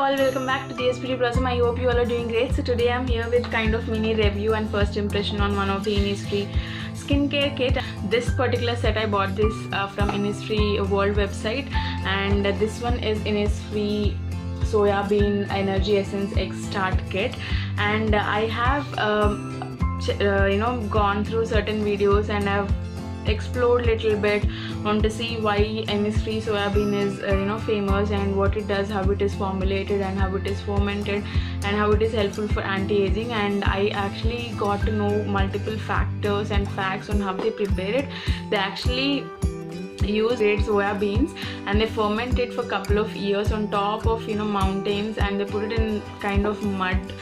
all, welcome back to DS Beauty Blossom. I hope you all are doing great. So today I'm here with kind of mini review and first impression on one of the Innisfree skincare kit. This particular set I bought this from Innisfree World website, and this one is Innisfree SoyBean Energy Essence X Start Kit. And I have gone through certain videos and I've explored little bit on to see why Innisfree SoyBean is famous and what it does, how it is formulated and how it is fermented and how it is helpful for anti-aging. And I actually got to know multiple factors and facts on how they prepare it. They actually use great soya beans and they ferment it for a couple of years on top of mountains, and they put it in kind of mud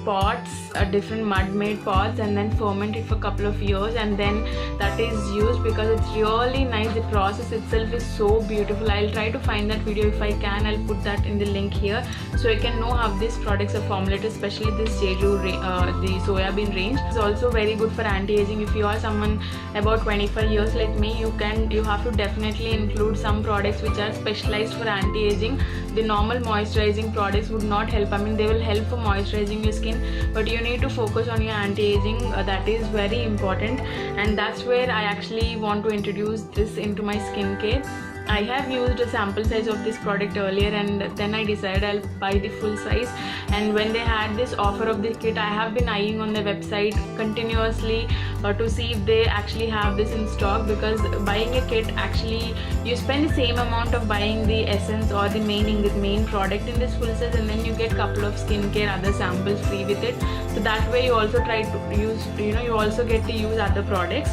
pots, different mud made pots, and then ferment it for a couple of years, and then that is used because it's really nice. The process itself is so beautiful. I'll try to find that video if I can. I'll put that in the link here so you can know how these products are formulated, especially this Jeju the soya bean range. It's also very good for anti-aging. If you are someone about 25 years like me, you have to definitely include some products which are specialized for anti-aging. The normal moisturizing products would not help. I mean, they will help for moisturizing your skin, but you need to focus on your anti-aging. That is very important, and that's where I actually want to introduce this into my skincare. I have used a sample size of this product earlier, and then I decided I'll buy the full size. And when they had this offer of this kit, I have been eyeing on the website continuously to see if they actually have this in stock, because buying a kit, actually you spend the same amount of buying the essence or the main product in this full size, and then you get couple of skincare other samples free with it. So that way you also try to use, you also get to use other products.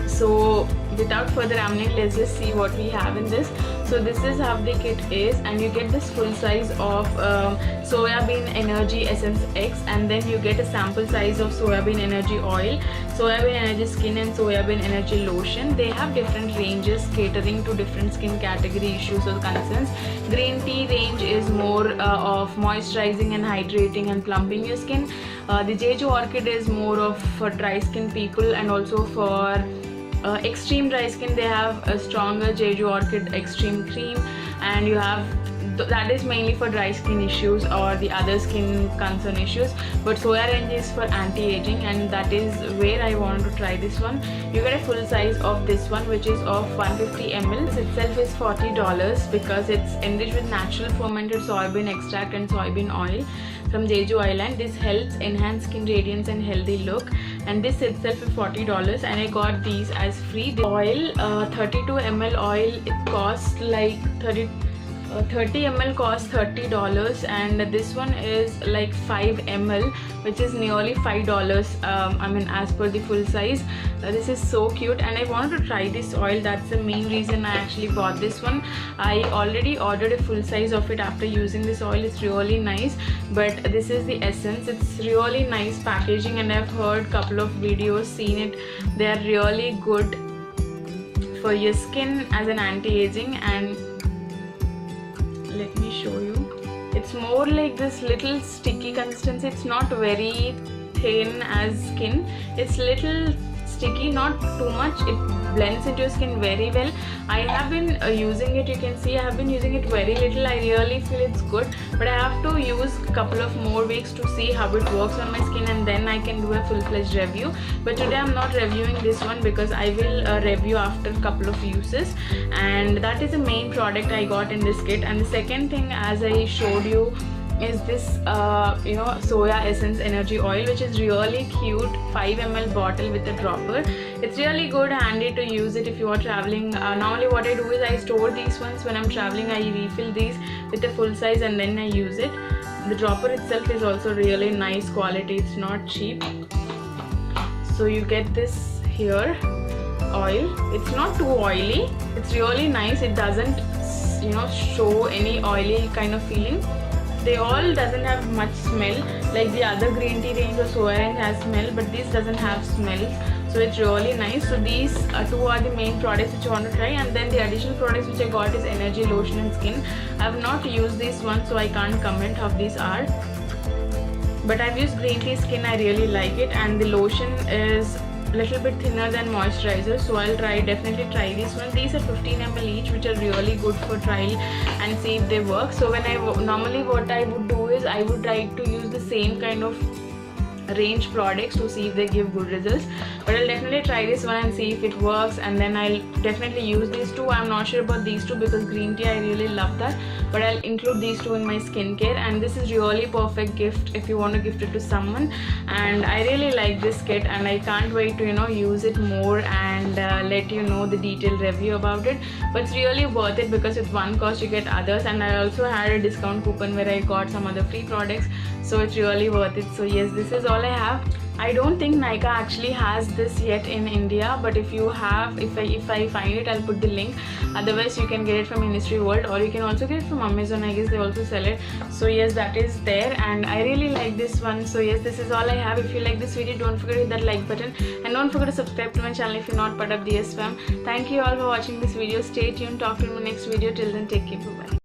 So without further rambling, let's just see what we have in this. So this is how the kit is, and you get this full size of SoyBean Energy Essence X, and then you get a sample size of SoyBean Energy Oil, SoyBean Energy Skin, and SoyBean Energy Lotion. They have different ranges catering to different skin category issues or concerns. Green tea range is more of moisturizing and hydrating and plumping your skin. The Jeju Orchid is more of for dry skin people, and also for extreme dry skin they have a stronger Jeju Orchid Extreme Cream, and you have that is mainly for dry skin issues or the other skin concern issues. But Soya range is for anti-aging, and that is where I want to try this one. You get a full size of this one, which is of 150 ml. This itself is $40 because it's enriched with natural fermented soybean extract and soybean oil from Jeju Island. This helps enhance skin radiance and healthy look, and this itself is $40, and I got these as free. The oil, 32 ml oil, it costs like 30 ml costs $30, and this one is like 5 ml, which is nearly $5. I mean, as per the full size. This is so cute, and I wanted to try this oil. That's the main reason I actually bought this one. I already ordered a full size of it after using this oil. It's really nice, but this is the essence. It's really nice packaging, and I've heard couple of videos, seen it. They are really good for your skin as an anti-aging. And let me show you. It's more like this little sticky consistency. It's not very thin as skin. It's little sticky, not too much. It blends into your skin very well. I have been using it. You can see I have been using it very little. I really feel it's good, but I have to use a couple of more weeks to see how it works on my skin, and then I can do a full-fledged review. But today I'm not reviewing this one because I will review after a couple of uses, and that is the main product I got in this kit. And the second thing, as I showed you, is this Soya Essence Energy Oil, which is really cute. 5 ml bottle with a dropper. It's really good, handy to use it if you are traveling. Normally what I do is I store these ones when I'm traveling. I refill these with a full size and then I use it. The dropper itself is also really nice quality. It's not cheap. So you get this here oil. It's not too oily. It's really nice. It doesn't show any oily kind of feeling. They all doesn't have much smell like the other green tea range or soya range has smell, but this doesn't have smell, so it's really nice. So these two are the main products which I want to try, and then the additional products which I got is energy lotion and skin. I have not used this one, so I can't comment how these are, but I've used green tea skin. I really like it, and the lotion is little bit thinner than moisturizer, so I'll definitely try this one. These are 15 ml each, which are really good for trial and see if they work. So when normally what I would do is I would try to use the same kind of range products to see if they give good results, but I'll definitely try this one and see if it works, and then I'll definitely use these two. I'm not sure about these two because green tea I really love that, but I'll include these two in my skincare, and this is really perfect gift if you want to gift it to someone. And I really like this kit, and I can't wait to use it more and let you know the detailed review about it. But it's really worth it because with one cost you get others, and I also had a discount coupon where I got some other free products, so it's really worth it. So yes, this is all I have. I don't think Nykaa actually has this yet in India, but if you have, if I find it, I'll put the link. Otherwise you can get it from Innisfree World, or you can also get it from Amazon. I guess they also sell it. So yes, that is there, and I really like this one. So yes, this is all I have. If you like this video, don't forget to hit that like button, and don't forget to subscribe to my channel if you're not part of the S fam. Thank you all for watching this video. Stay tuned. Talk to you in my next video. Till then, take care. Bye bye.